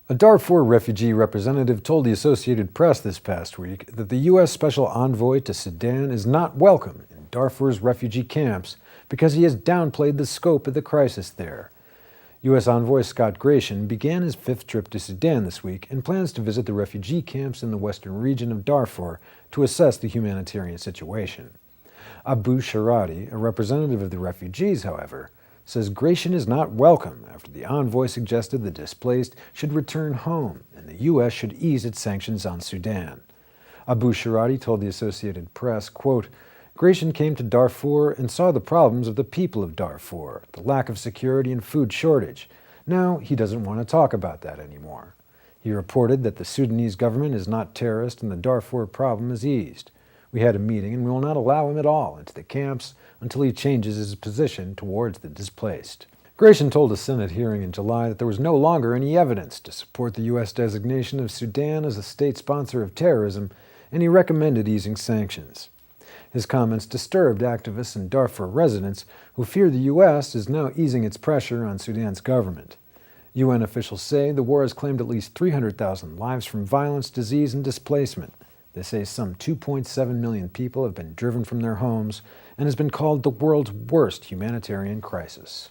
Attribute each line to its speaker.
Speaker 1: A Darfur refugee representative told the Associated Press this past week that the U.S. Special Envoy to Sudan is not welcome in Darfur's refugee camps because he has downplayed the scope of the crisis there. U.S. Envoy Scott Gration began his fifth trip to Sudan this week and plans to visit the refugee camps in the western region of Darfur to assess the humanitarian situation. Abu Sharati, a representative of the refugees, however, says Gration is not welcome after the envoy suggested the displaced should return home and the U.S. should ease its sanctions on Sudan. Abu Sharati told the Associated Press, quote, "Gration came to Darfur and saw the problems of the people of Darfur, the lack of security and food shortage. Now he doesn't want to talk about that anymore." He reported that the Sudanese government is not terrorist and the Darfur problem is eased. "We had a meeting and we will not allow him at all into the camps until he changes his position towards the displaced." Gration told a Senate hearing in July that there was no longer any evidence to support the U.S. designation of Sudan as a state sponsor of terrorism, and he recommended easing sanctions. His comments disturbed activists and Darfur residents who fear the U.S. is now easing its pressure on Sudan's government. UN officials say the war has claimed at least 300,000 lives from violence, disease, and displacement. They say some 2.7 million people have been driven from their homes and has been called the world's worst humanitarian crisis.